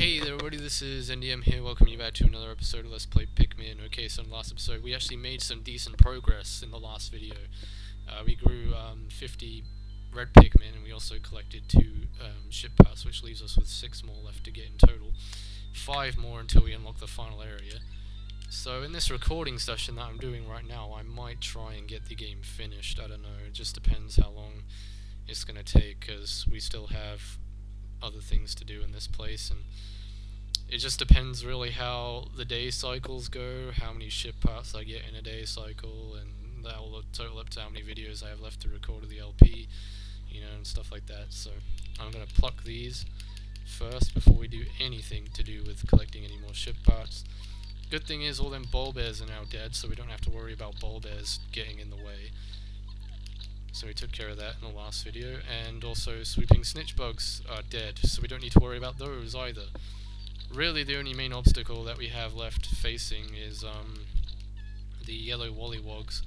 Hey there everybody, this is NDM here, welcome you back to another episode of Let's Play Pikmin. Okay, so in the last episode we actually made some decent progress in the last video. We grew 50 red Pikmin and we also collected 2 ship parts, which leaves us with 6 more left to get in total. 5 more until we unlock the final area. So in this recording session that I'm doing right now, I might try and get the game finished. I don't know, it just depends how long it's going to take, because we still have other things to do in this place, and it just depends really how the day cycles go, how many ship parts I get in a day cycle, and that will total up to how many videos I have left to record of the LP, you know, and stuff like that. So I'm going to pluck these first before we do anything to do with collecting any more ship parts. Good thing is all them bulbears are now dead, so we don't have to worry about bulbears getting in the way. So we took care of that in the last video, and also sweeping snitch bugs are dead, so we don't need to worry about those either. Really the only main obstacle that we have left facing is the yellow wollywogs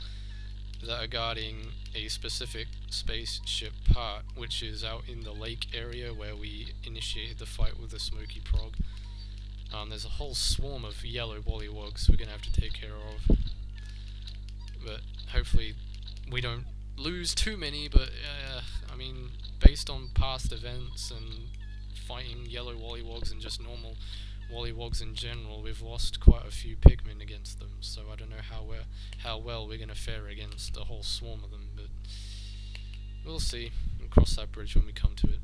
that are guarding a specific spaceship part, which is out in the lake area where we initiated the fight with the smoky prog. There's a whole swarm of yellow wollywogs we're going to have to take care of, but hopefully we don't lose too many. But I mean, based on past events and fighting yellow wollywogs and just normal wollywogs in general, we've lost quite a few Pikmin against them, so I don't know how well we're going to fare against a whole swarm of them, but we'll see. We'll cross that bridge when we come to it.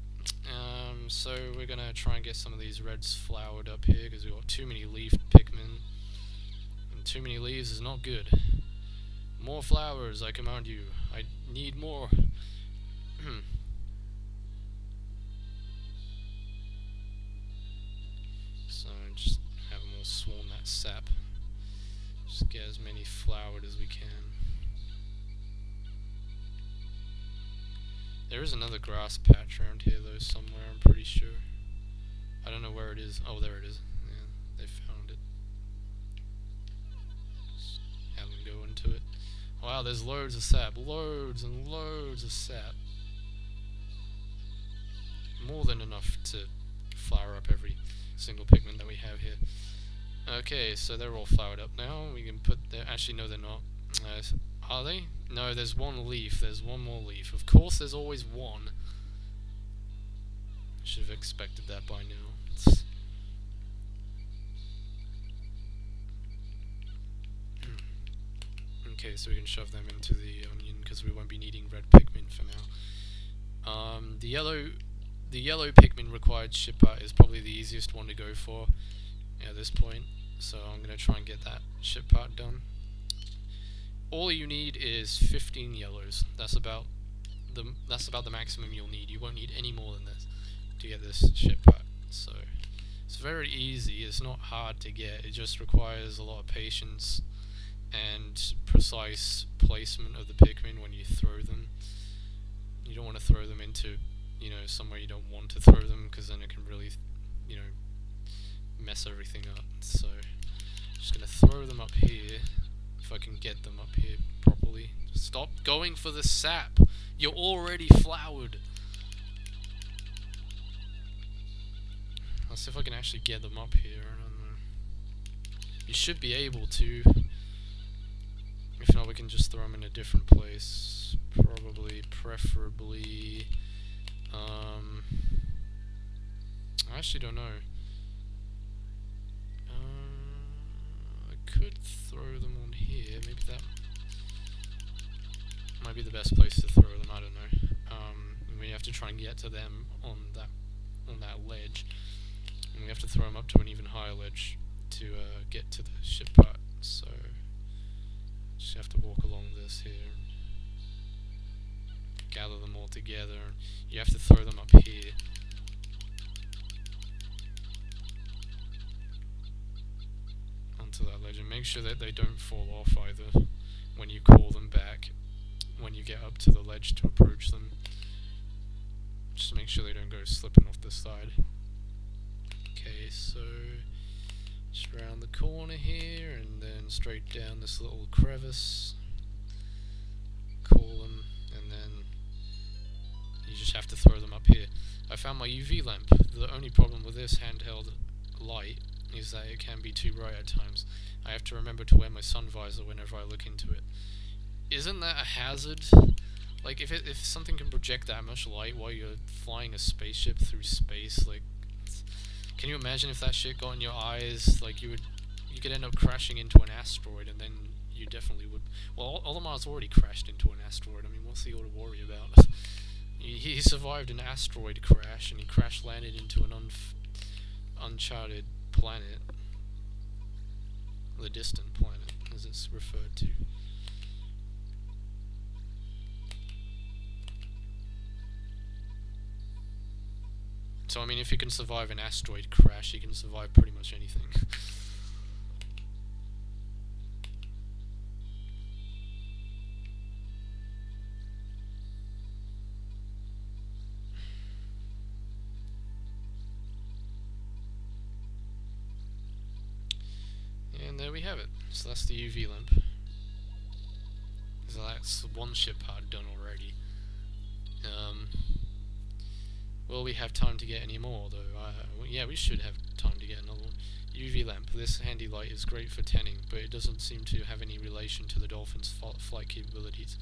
So we're going to try and get some of these reds flowered up here, because we've got too many leaf Pikmin, and too many leaves is not good. More flowers, I command you. I need more. So just have them all swarm that sap. Just get as many flowered as we can. There is another grass patch around here though somewhere, I'm pretty sure. I don't know where it is. Oh, there it is. Yeah, they found it. Just have them go into it. Wow, there's loads of sap. Loads and loads of sap. More than enough to flower up every single Pikmin that we have here. Okay, so they're all flowered up now. We can put their... Actually, no, they're not. Are they? No, there's one leaf. There's one more leaf. Of course, there's always one. Should have expected that by now. Okay, so we can shove them into the onion, because we won't be needing red Pikmin for now. The yellow Pikmin required ship part is probably the easiest one to go for at this point, so I'm going to try and get that ship part done. All you need is 15 yellows. That's about the maximum you'll need. You won't need any more than this to get this ship part. So it's very easy. It's not hard to get. It just requires a lot of patience and precise placement of the Pikmin when you throw them. You don't want to throw them into, you know, somewhere you don't want to throw them, because then it can really, you know, mess everything up. So I'm just gonna throw them up here, if I can get them up here properly. Just stop going for the sap. You're already flowered. Let's see if I can actually get them up here. I don't know. You should be able to. If not, we can just throw them in a different place. Preferably. I actually don't know. I could throw them on here. Maybe that might be the best place to throw them. I don't know. We have to try and get to them on that ledge, and we have to throw them up to an even higher ledge to get to the ship part. So just have to walk along this here and gather them all together. You have to throw them up here. Onto that ledge, and make sure that they don't fall off either when you call them back, when you get up to the ledge to approach them. Just make sure they don't go slipping off the side. Okay, so just around the corner here, and then straight down this little crevice. Call them, and then you just have to throw them up here. I found my UV lamp. The only problem with this handheld light is that it can be too bright at times. I have to remember to wear my sun visor whenever I look into it. Isn't that a hazard? Like, if something can project that much light while you're flying a spaceship through space, like, can you imagine if that shit got in your eyes? Like, you could end up crashing into an asteroid, and then you definitely would. Well, Olimar's already crashed into an asteroid. I mean, what's he got to worry about? He survived an asteroid crash, and he crash landed into an uncharted planet. The distant planet, as it's referred to. So, I mean, if you can survive an asteroid crash, you can survive pretty much anything. And there we have it. So that's the UV lamp. So that's one ship part done already. Will we have time to get any more, though? Yeah, we should have time to get another one. UV lamp. This handy light is great for tanning, but it doesn't seem to have any relation to the dolphin's flight capabilities.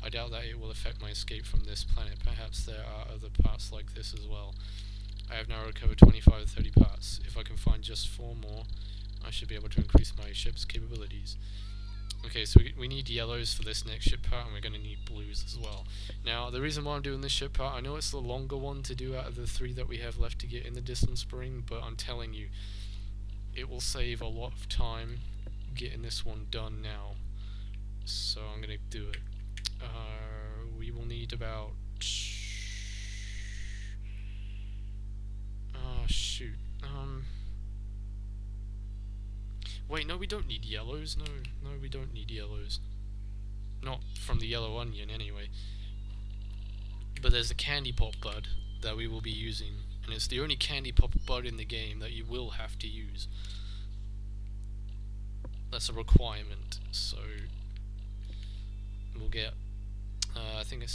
I doubt that it will affect my escape from this planet. Perhaps there are other parts like this as well. I have now recovered 25 to 30 parts. If I can find just 4 more, I should be able to increase my ship's capabilities. Okay, so we need yellows for this next ship part, and we're going to need blues as well. Now, the reason why I'm doing this ship part, I know it's the longer one to do out of the 3 that we have left to get in the distant spring, but I'm telling you, it will save a lot of time getting this one done now. So I'm going to do it. We will need about... Oh, shoot. Wait, no, we don't need yellows. No, we don't need yellows. Not from the yellow onion, anyway. But there's a Candypop bud that we will be using, and it's the only Candypop bud in the game that you will have to use. That's a requirement, so we'll get, I think I'm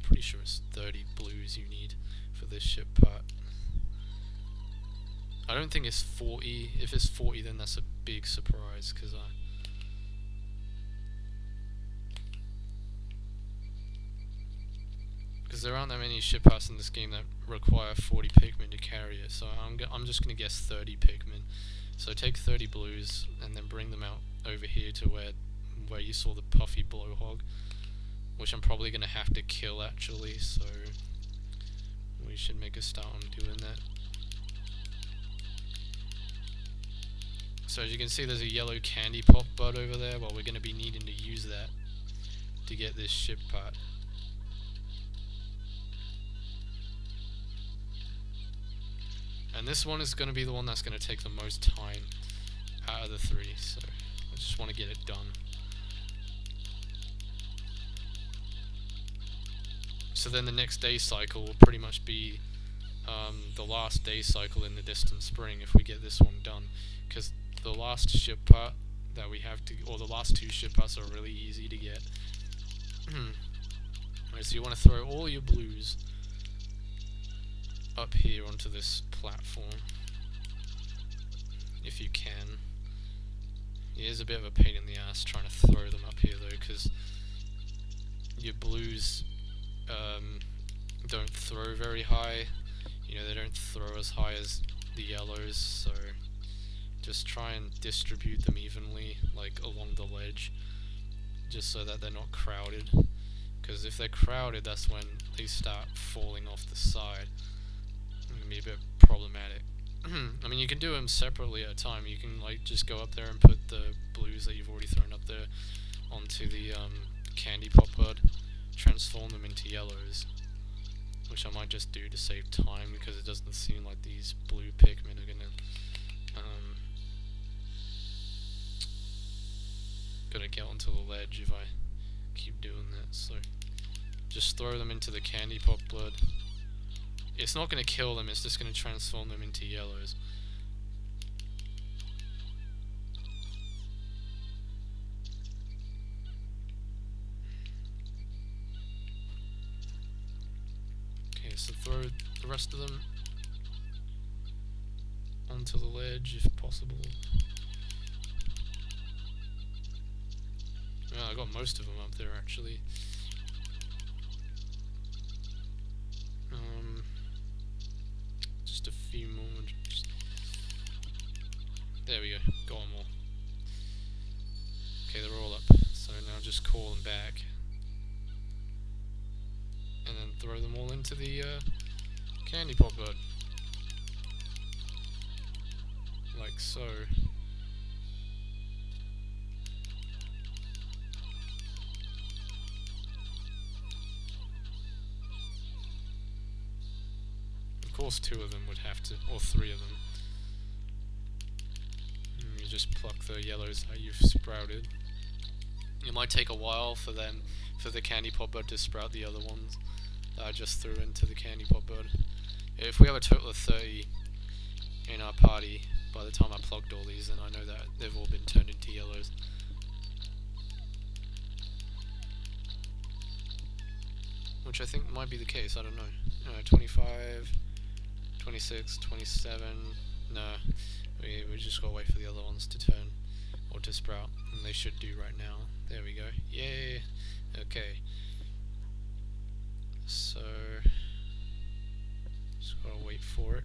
pretty sure it's 30 blues you need for this ship part. I don't think it's 40. If it's 40, then that's a big surprise, because there aren't that many ship parts in this game that require 40 Pikmin to carry it, so I'm just gonna guess 30 Pikmin. So take 30 blues and then bring them out over here to where you saw the puffy blowhog, which I'm probably gonna have to kill actually, so we should make a start on doing that. So as you can see, there's a yellow Candypop bud over there. Well, we're going to be needing to use that to get this ship part. And this one is going to be the one that's going to take the most time out of the 3, so I just want to get it done. So then the next day cycle will pretty much be the last day cycle in the distant spring if we get this one done, because the last ship part that we have to, or the last 2 ship parts are really easy to get. Right, so you want to throw all your blues up here onto this platform, if you can. It is a bit of a pain in the ass trying to throw them up here though, because your blues don't throw very high. You know, they don't throw as high as the yellows, so just try and distribute them evenly, like along the ledge, just so that they're not crowded. Because if they're crowded, that's when they start falling off the side. It can be a bit problematic. I mean, you can do them separately at a time. You can like just go up there and put the blues that you've already thrown up there onto the Candypop bud, transform them into yellows, which I might just do to save time, because it doesn't seem like these blue Pikmin are gonna get onto the ledge if I keep doing that. So just throw them into the Candypop blood. It's not going to kill them, it's just going to transform them into yellows. Okay, so throw the rest of them onto the ledge if possible. Well, I got most of them up there actually. Just a few more. There we go. Got one more. Okay, they're all up. So now just call them back. And then throw them all into the Candypop bird. Like so. Of course 2 of them would have to, or 3 of them. You just pluck the yellows that you've sprouted. It might take a while for the Candypop bird to sprout the other ones that I just threw into the Candypop bird. If we have a total of 30 in our party, by the time I plugged all these, then I know that they've all been turned into yellows. Which I think might be the case, I don't know. 25, 26, 27, no. We just gotta wait for the other ones to turn, or to sprout, and they should do right now. There we go. Yay! Okay. So, just gotta wait for it.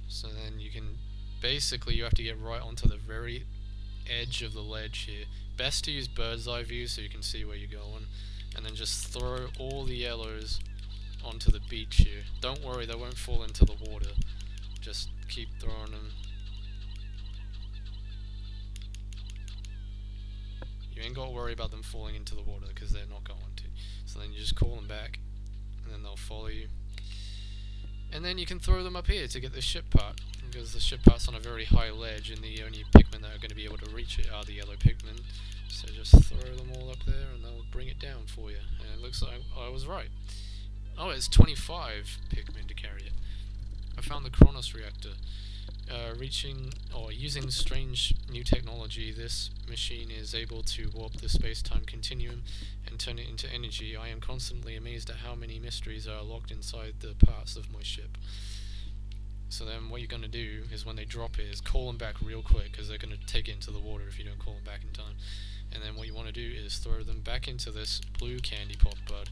So then you can, basically you have to get right onto the very edge of the ledge here. Best to use bird's eye view so you can see where you're going, and then just throw all the yellows onto the beach here. Don't worry, they won't fall into the water. Just keep throwing them. You ain't got to worry about them falling into the water because they're not going to. So then you just call them back, and then they'll follow you. And then you can throw them up here to get the ship part, because the ship part's on a very high ledge, and the only Pikmin that are going to be able to reach it are the yellow Pikmin. So just throw them all up there, and they'll bring it down for you. And it looks like I was right. Oh, it's 25 Pikmin to carry it. I found the Chronos Reactor. Using strange new technology, this machine is able to warp the space-time continuum and turn it into energy. I am constantly amazed at how many mysteries are locked inside the parts of my ship. So then what you're going to do is when they drop it is call them back real quick, because they're going to take it into the water if you don't call them back in time. And then what you want to do is throw them back into this blue Candypop bud,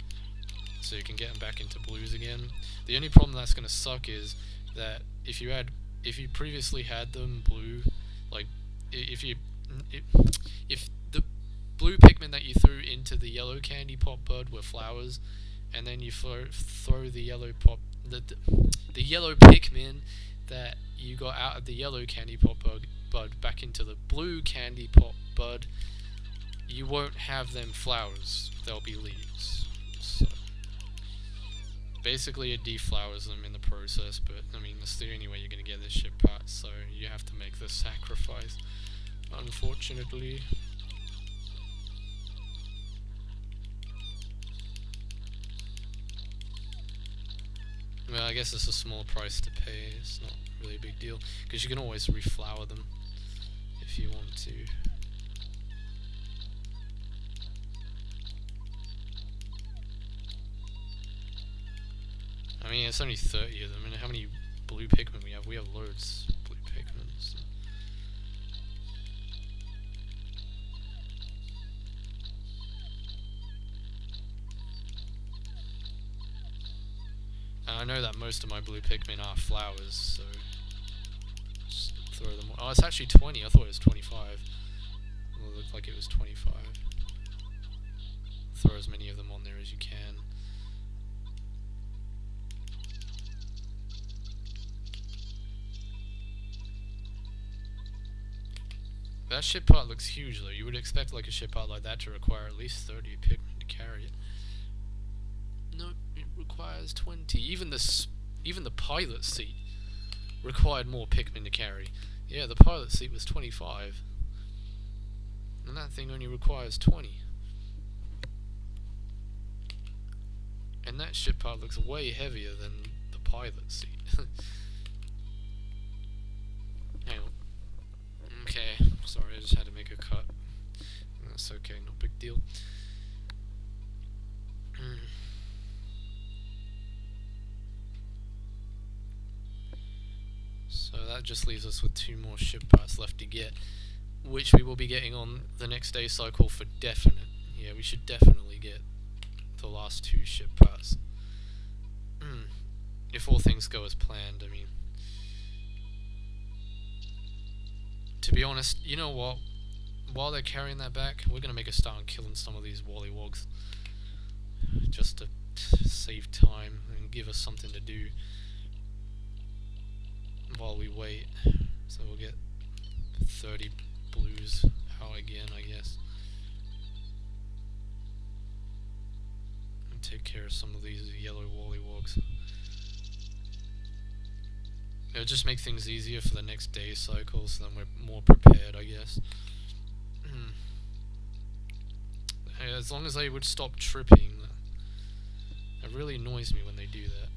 so you can get them back into blues again. The only problem that's going to suck is that if you previously had them blue, like if the blue Pikmin that you threw into the yellow Candypop bud were flowers, and then you throw the yellow the yellow Pikmin that you got out of the yellow Candypop bud back into the blue Candypop bud, you won't have them flowers, they'll be leaves. So basically it deflowers them in the process, but I mean that's the only way you're going to get this ship part, so you have to make the sacrifice, unfortunately. Well, I guess it's a small price to pay, it's not really a big deal, because you can always reflower them if you want to. I mean, it's only 30 of them, and how many blue Pikmin we have? We have loads of blue Pikmin. So. And I know that most of my blue Pikmin are flowers, so just throw them. Oh, it's actually 20. I thought it was 25. Well, it looked like it was 25. Throw as many of them on there as you can. That ship part looks huge though. You would expect like a ship part like that to require at least 30 Pikmin to carry it. Nope, it requires 20. Even the pilot seat required more Pikmin to carry. Yeah, the pilot seat was 25. And that thing only requires 20. And that ship part looks way heavier than the pilot seat. Hang on. Okay, sorry, I just had to make a cut. that just leaves us with 2 more ship parts left to get, which we will be getting on the next day cycle for definite. Yeah, we should definitely get the last 2 ship parts. If all things go as planned, I mean. To be honest, you know what? While they're carrying that back, we're gonna make a start on killing some of these wollywogs. Just to save time and give us something to do while we wait. So we'll get 30 blues out again, I guess. And take care of some of these yellow wollywogs. It'll just make things easier for the next day cycle, so then we're more prepared, I guess. As long as they would stop tripping. It really annoys me when they do that.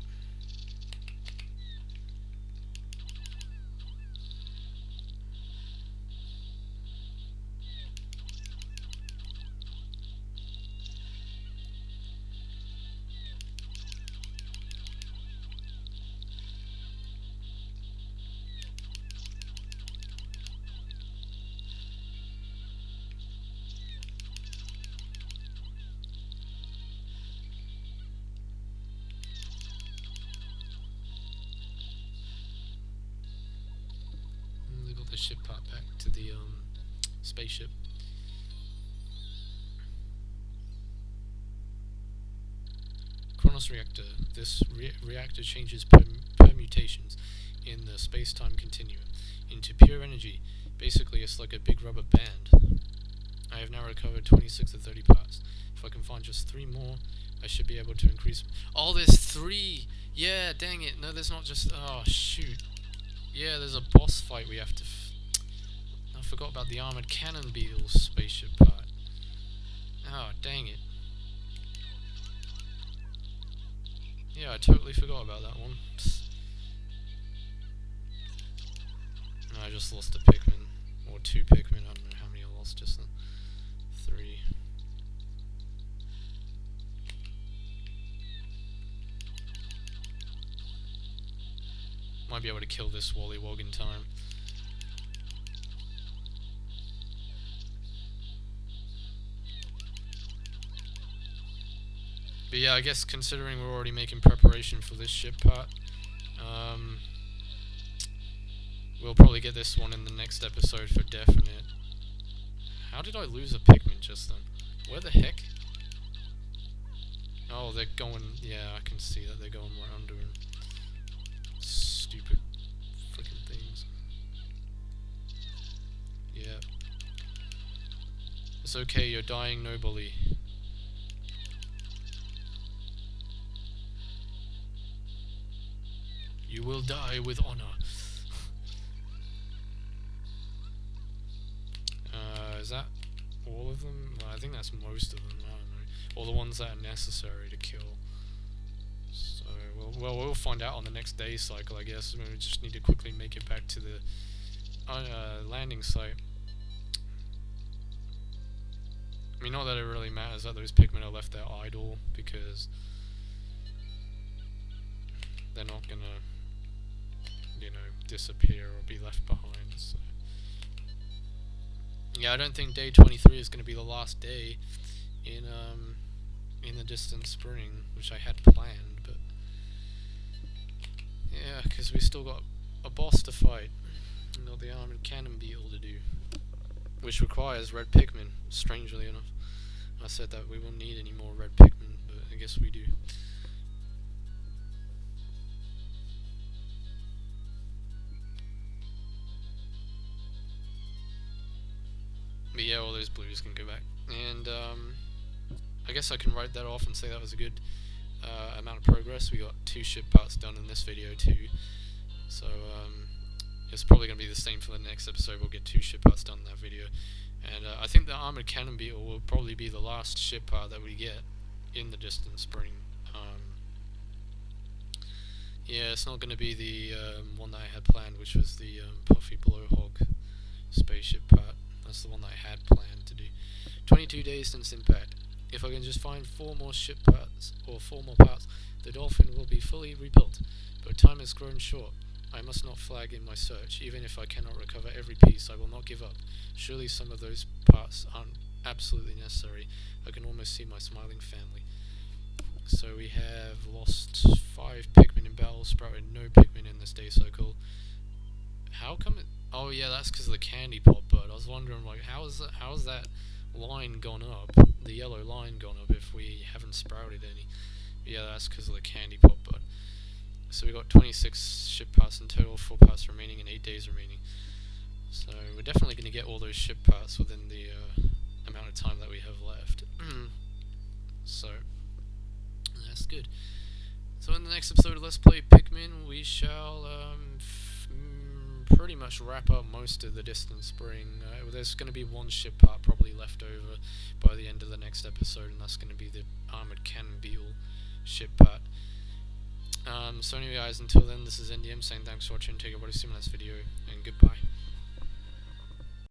The ship part back to the spaceship. Chronos Reactor. This reactor changes permutations in the space-time continuum into pure energy. Basically, it's like a big rubber band. I have now recovered 26 of 30 parts. If I can find just 3 more, I should be able to increase. Oh, there's 3! Yeah, dang it. No, there's not just... Oh, shoot. Yeah, there's a boss fight we have to... I forgot about the armored cannon beetle spaceship part. Oh, dang it. Yeah, I totally forgot about that one. No, I just lost a Pikmin. Or 2 Pikmin, I don't know how many I lost just then. 3. Might be able to kill this wollywog in time. But yeah, I guess considering we're already making preparation for this ship part, we'll probably get this one in the next episode for definite. How did I lose a Pikmin just then? Where the heck? Oh, they're going... Yeah, I can see that they're going right under him. Stupid freaking things. Yeah. It's okay, you're dying nobly. You will die with honor. Is that all of them? Well, I think that's most of them. I don't know. All the ones that are necessary to kill. So, we'll find out on the next day cycle, I guess. We just need to quickly make it back to the landing site. I mean, not that it really matters that those Pikmin are left there idle, because they're not gonna, you know, disappear or be left behind. So. Yeah, I don't think day 23 is gonna be the last day in the distant spring, which I had planned, but yeah, because we still got a boss to fight, and got the armored cannon beetle to do, which requires red Pikmin. Strangely enough, I said that we won't need any more red Pikmin, but I guess we do. But yeah, all those blues can go back, and I guess I can write that off and say that was a good amount of progress. We got 2 ship parts done in this video too, so it's probably going to be the same for the next episode. We'll get 2 ship parts done in that video, and I think the armored cannon beetle will probably be the last ship part that we get in the distant spring. Yeah, it's not going to be the one that I had planned, which was the puffy blowhog spaceship part. That's the one that I had planned to do. 22 days since impact. If I can just find 4 more ship parts, or 4 more parts, the Dolphin will be fully rebuilt. But time has grown short. I must not flag in my search. Even if I cannot recover every piece, I will not give up. Surely some of those parts aren't absolutely necessary. I can almost see my smiling family. So we have lost 5 Pikmin in battle, sprouted no Pikmin in this day cycle. How come it... Oh yeah, that's because of the Candypop bud. I was wondering, like, how is that line gone up, the yellow line gone up, if we haven't sprouted any? But yeah, that's because of the Candypop bud. So we got 26 ship parts in total, 4 parts remaining, and 8 days remaining. So we're definitely going to get all those ship parts within the amount of time that we have left. So that's good. So in the next episode of Let's Play Pikmin, we shall pretty much wrap up most of the distant spring. There's going to be one ship part probably left over by the end of the next episode, and that's going to be the armored cannon beetle ship part. So anyway guys, until then, this is NDM saying thanks for watching, take a see you in the next video, and goodbye.